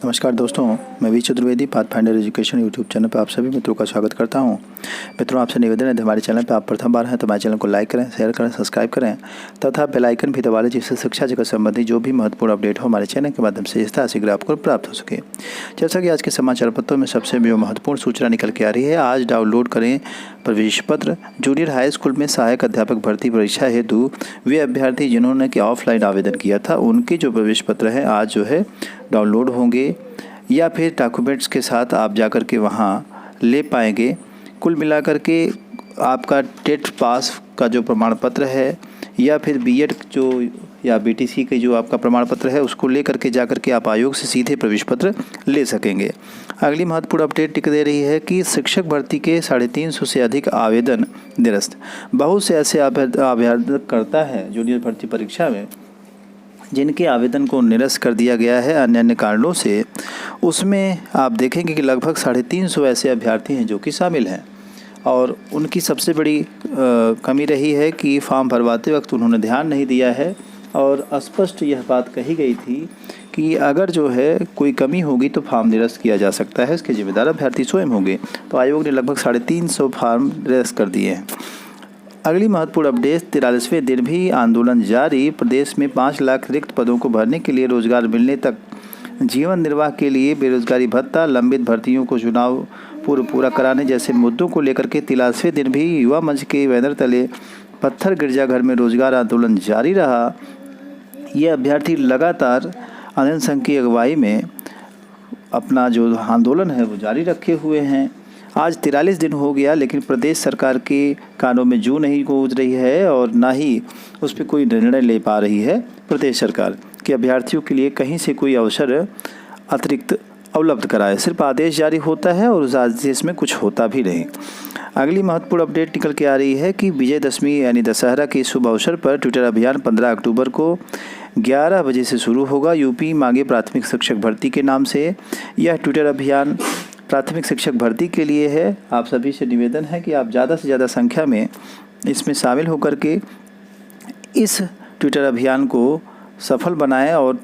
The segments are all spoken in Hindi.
नमस्कार दोस्तों, मैं V Chaturvedi pathfinder education YouTube channel पर आप सभी मित्रों का स्वागत करता हूं। मित्रों, आपसे निवेदन है, हमारे चैनल पर आप प्रथम बार हैं तो हमारे चैनल को लाइक करें, शेयर करें, सब्सक्राइब करें तथा बेल आइकन भी दबा लें, जिससे शिक्षा जगत संबंधी जो भी महत्वपूर्ण अपडेट हो हमारे चैनल के माध्यम से यथाशीघ्र आपको प्राप्त हो सके। जैसा कि आज के समाचार पत्रों में सबसे जो महत्वपूर्ण सूचना निकल के आ रही है, आज डाउनलोड करें प्रवेश पत्र। जूनियर हाई स्कूल में सहायक अध्यापक भर्ती परीक्षा हेतु वे अभ्यर्थी जिन्होंने कि ऑफलाइन आवेदन किया था, उनके जो प्रवेश पत्र हैं आज जो है डाउनलोड होंगे या फिर डॉक्यूमेंट्स के साथ आप जाकर के वहाँ ले पाएंगे। कुल मिलाकर के आपका टेट पास का जो प्रमाण पत्र है या फिर बीएड जो या बीटीसी के जो आपका प्रमाण पत्र है उसको ले करके जाकर के आप आयोग से सीधे प्रवेश पत्र ले सकेंगे। अगली महत्वपूर्ण अपडेट टिक दे रही है कि शिक्षक भर्ती के 350 से अधिक आवेदन निरस्त। बहुत से ऐसे आवेदन करता है जूनियर भर्ती परीक्षा में जिनके आवेदन को निरस्त कर दिया गया है अन्य अन्य कारणों से। उसमें आप देखेंगे कि लगभग 350 ऐसे अभ्यर्थी हैं जो कि शामिल हैं और उनकी सबसे बड़ी कमी रही है कि फॉर्म भरवाते वक्त उन्होंने ध्यान नहीं दिया है और स्पष्ट यह बात कही गई थी कि अगर जो है कोई कमी होगी तो फॉर्म निरस्त किया जा सकता है, इसके जिम्मेदार अभ्यर्थी स्वयं होंगे। तो आयोग ने लगभग 350 फॉर्म निरस्त कर दिए हैं। अगली महत्वपूर्ण अपडेट, 43वें दिन भी आंदोलन जारी। प्रदेश में 5 लाख रिक्त पदों को भरने के लिए रोजगार मिलने तक जीवन निर्वाह के लिए बेरोजगारी भत्ता, लंबित भर्तियों को चुनाव पूर्व पूरा कराने जैसे मुद्दों को लेकर के 43वें दिन भी युवा मंच के बैनर तले पत्थर गिरजाघर में रोजगार आंदोलन जारी रहा। ये अभ्यर्थी लगातार आनंद संघ की अगुवाई में अपना जो आंदोलन है वो जारी रखे हुए हैं। आज 43 दिन हो गया लेकिन प्रदेश सरकार के कानों में जू नहीं गूंज रही है और ना ही उस पर कोई निर्णय ले पा रही है प्रदेश सरकार कि अभ्यर्थियों के लिए कहीं से कोई अवसर अतिरिक्त उपलब्ध कराए। सिर्फ आदेश जारी होता है और उस आदेश में कुछ होता भी नहीं। अगली महत्वपूर्ण अपडेट निकल के आ रही है कि विजयदशमी यानी दशहरा के शुभ अवसर पर ट्विटर अभियान 15 अक्टूबर को 11 बजे से शुरू होगा। यूपी मांगे प्राथमिक शिक्षक भर्ती के नाम से यह ट्विटर अभियान प्राथमिक शिक्षक भर्ती के लिए है। आप सभी से निवेदन है कि आप ज़्यादा से ज़्यादा संख्या में इसमें शामिल होकर के इस ट्विटर अभियान को सफल बनाएं और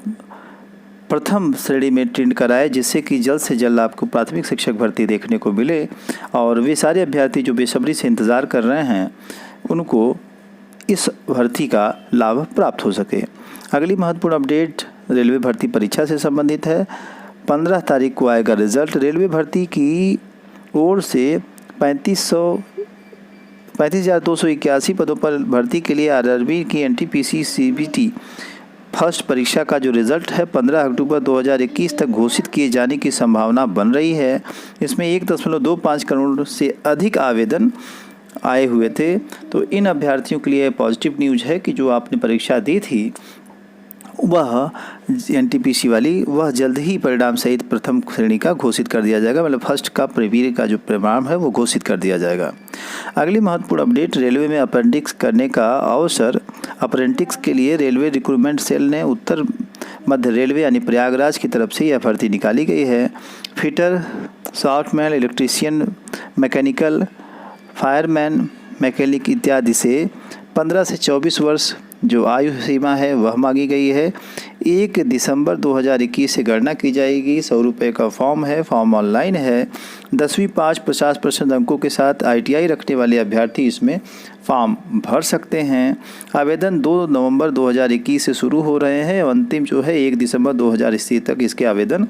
प्रथम श्रेणी में ट्रेंड कराएं, जिससे कि जल्द से जल्द आपको प्राथमिक शिक्षक भर्ती देखने को मिले और वे सारे अभ्यर्थी जो बेसब्री से इंतज़ार कर रहे हैं उनको इस भर्ती का लाभ प्राप्त हो सके। अगली महत्वपूर्ण अपडेट रेलवे भर्ती परीक्षा से संबंधित है। 15 तारीख को आएगा रिजल्ट। रेलवे भर्ती की ओर से 35,281 पदों पर भर्ती के लिए आरआरबी की एनटीपीसी सीबीटी फर्स्ट परीक्षा का जो रिजल्ट है 15 अक्टूबर 2021 तक घोषित किए जाने की संभावना बन रही है। इसमें 1.25 करोड़ से अधिक आवेदन आए हुए थे। तो इन अभ्यर्थियों के लिए पॉजिटिव न्यूज़ है कि जो आपने परीक्षा दी थी वह एनटीपीसी वाली वह जल्द ही परिणाम सहित प्रथम श्रेणी का घोषित कर दिया जाएगा, मतलब फर्स्ट का प्रीवियर का जो परिणाम है वो घोषित कर दिया जाएगा। अगली महत्वपूर्ण अपडेट, रेलवे में अप्रेंटिस करने का अवसर। अप्रेंटिस के लिए रेलवे रिक्रूटमेंट सेल ने उत्तर मध्य रेलवे यानी प्रयागराज की तरफ से यह भर्ती निकाली गई है। फिटर, सॉफ्टमैन, इलेक्ट्रीशियन, मैकेनिकल, फायरमैन, मैकेनिक इत्यादि से 15 से 24 वर्ष जो आयु सीमा है वह मांगी गई है। 1 दिसंबर 2021 से गणना की जाएगी। 100 रुपये का फॉर्म है, फॉर्म ऑनलाइन है। 10वीं पास 50% अंकों के साथ ITI रखने वाले अभ्यर्थी इसमें फॉर्म भर सकते हैं। आवेदन 2 नवंबर 2021 से शुरू हो रहे हैं और अंतिम जो है 1 दिसंबर 2021 तक इसके आवेदन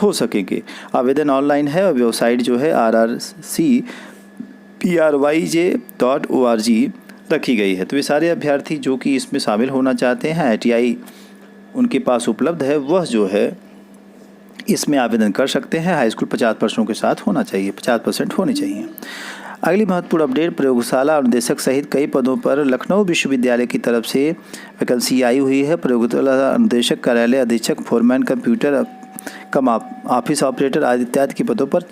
हो सकेंगे। आवेदन ऑनलाइन है और वेबसाइट जो है rrcpryj.org रखी गई है। तो ये सारे अभ्यर्थी जो कि इसमें शामिल होना चाहते हैं, ITI उनके पास उपलब्ध है, वह जो है इसमें आवेदन कर सकते हैं। हाई स्कूल 50% के साथ होना चाहिए, 50% होने चाहिए। अगली महत्वपूर्ण अपडेट, प्रयोगशाला अनुदेशक सहित कई पदों पर लखनऊ विश्वविद्यालय की तरफ से वैकेंसी आई हुई है। प्रयोगशाला अनुदेशक, कार्यालय अधीक्षक, फोरमैन, कंप्यूटर कम ऑफिस ऑपरेटर आदि इत्यादि के पदों पर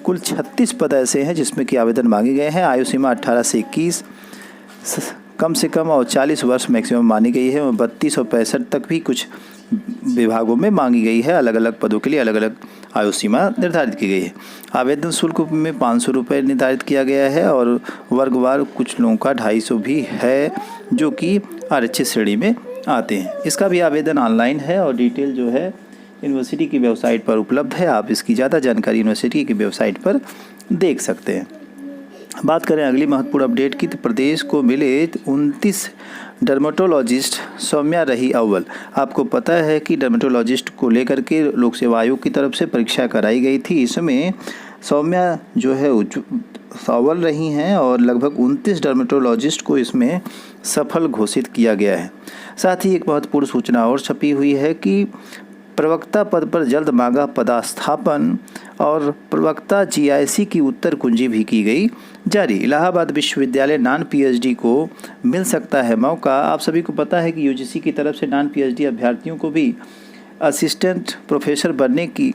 कुल 36 पद ऐसे हैं जिसमें कि आवेदन मांगे गए हैं। आयु सीमा 18 से 21 कम से कम और 40 वर्ष मैक्सिमम मानी गई है और 32 और 65 तक भी कुछ विभागों में मांगी गई है। अलग अलग पदों के लिए अलग अलग आयु सीमा निर्धारित की गई है। आवेदन शुल्क में 500 रुपये निर्धारित किया गया है और वर्गवार कुछ लोगों का 250 भी है जो कि आरक्षित श्रेणी में आते हैं। इसका भी आवेदन ऑनलाइन है और डिटेल जो है यूनिवर्सिटी की वेबसाइट पर उपलब्ध है। आप इसकी ज़्यादा जानकारी यूनिवर्सिटी की वेबसाइट पर देख सकते हैं। बात करें अगली महत्वपूर्ण अपडेट की, तो प्रदेश को मिले 29 डर्मेटोलॉजिस्ट, सौम्या रही अव्वल। आपको पता है कि डर्मेटोलॉजिस्ट को लेकर के लोक सेवा आयोग की तरफ से परीक्षा कराई गई थी। इसमें सौम्या जो है अव्वल रही हैं और लगभग 29 डर्मेटोलॉजिस्ट को इसमें सफल घोषित किया गया है। साथ ही एक महत्वपूर्ण सूचना और छपी हुई है कि प्रवक्ता पद पर जल्द मांगा पदस्थापन और प्रवक्ता जीआईसी की उत्तर कुंजी भी की गई जारी। इलाहाबाद विश्वविद्यालय नॉन पीएचडी को मिल सकता है मौका। आप सभी को पता है कि यूजीसी की तरफ से नॉन पीएचडी अभ्यर्थियों को भी असिस्टेंट प्रोफेसर बनने की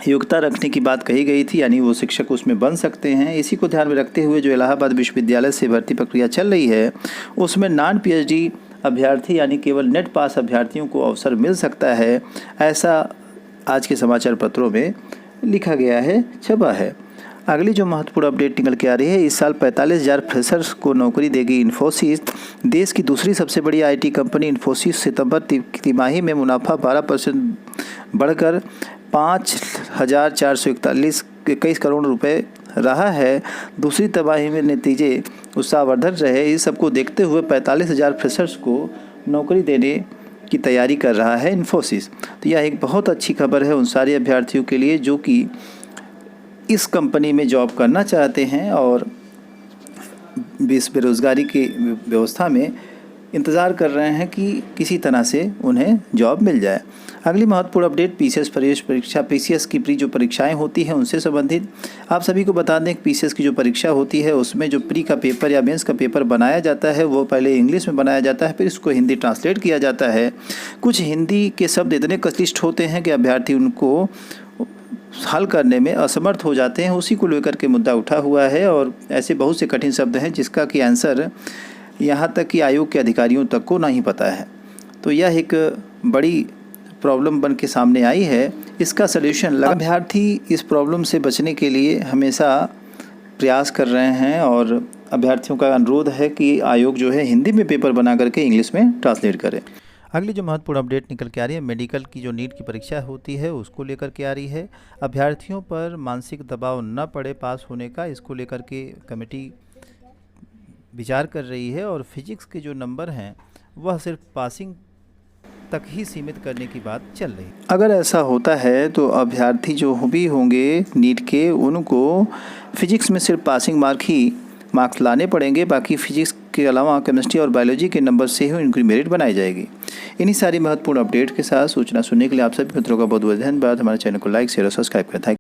योग्यता रखने की बात कही गई थी, यानी वो शिक्षक उसमें बन सकते हैं। इसी को ध्यान में रखते हुए जो इलाहाबाद विश्वविद्यालय से भर्ती प्रक्रिया चल रही है उसमें नॉन पीएचडी अभ्यर्थी यानी केवल नेट पास अभ्यर्थियों को अवसर मिल सकता है, ऐसा आज के समाचार पत्रों में लिखा गया है, छपा है। अगली जो महत्वपूर्ण अपडेट निकल के आ रही है, इस साल 45,000 फ्रेशर्स को नौकरी देगी इन्फोसिस। देश की दूसरी सबसे बड़ी आईटी कंपनी इन्फोसिस सितंबर तिमाही में मुनाफा 12% बढ़कर 5,421 करोड़ रुपए रहा है। दूसरी तिमाही में नतीजे उत्साहवर्धक रहे। इस सबको देखते हुए 45,000 फ्रेशर्स को नौकरी देने की तैयारी कर रहा है इन्फोसिस। तो यह एक बहुत अच्छी खबर है उन सारे अभ्यर्थियों के लिए जो कि इस कंपनी में जॉब करना चाहते हैं और इस बेरोज़गारी की व्यवस्था में इंतज़ार कर रहे हैं कि किसी तरह से उन्हें जॉब मिल जाए। अगली महत्वपूर्ण अपडेट पीसीएस प्रवेश परीक्षा, पीसीएस की प्री जो परीक्षाएं होती हैं उनसे संबंधित। आप सभी को बता दें कि पीसीएस की जो परीक्षा होती है उसमें जो प्री का पेपर या मेंस का पेपर बनाया जाता है वो पहले इंग्लिश में बनाया जाता है, फिर इसको हिंदी ट्रांसलेट किया जाता है। कुछ हिंदी के शब्द इतने क्लिष्ट होते हैं कि अभ्यर्थी उनको हल करने में असमर्थ हो जाते हैं। उसी को लेकर के मुद्दा उठा हुआ है और ऐसे बहुत से कठिन शब्द हैं जिसका कि आंसर यहाँ तक कि आयोग के अधिकारियों तक को नहीं पता है। तो यह एक बड़ी प्रॉब्लम बन के सामने आई है। इसका सलूशन अभ्यर्थी इस प्रॉब्लम से बचने के लिए हमेशा प्रयास कर रहे हैं और अभ्यर्थियों का अनुरोध है कि आयोग जो है हिंदी में पेपर बना करके इंग्लिश में ट्रांसलेट करे। अगली जो महत्वपूर्ण अपडेट निकल के आ रही है, मेडिकल की जो नीट की परीक्षा होती है उसको लेकर के आ रही है। अभ्यर्थियों पर मानसिक दबाव न पड़े पास होने का, इसको लेकर के कमेटी विचार कर रही है और फिजिक्स के जो नंबर हैं वह सिर्फ पासिंग तक ही सीमित करने की बात चल रही है। अगर ऐसा होता है तो अभ्यर्थी जो भी होंगे नीट के उनको फिजिक्स में सिर्फ पासिंग मार्क्स लाने पड़ेंगे। बाकी फिजिक्स के अलावा केमिस्ट्री और बायोलॉजी के नंबर से ही उनकी मेरिट बनाई जाएगी। इन्हीं सारी महत्वपूर्ण अपडेट के साथ सूचना सुनने के लिए आप सभी मित्रों का बहुत बहुत धन्यवाद। हमारे चैनल को लाइक शेयर और सब्सक्राइब करें।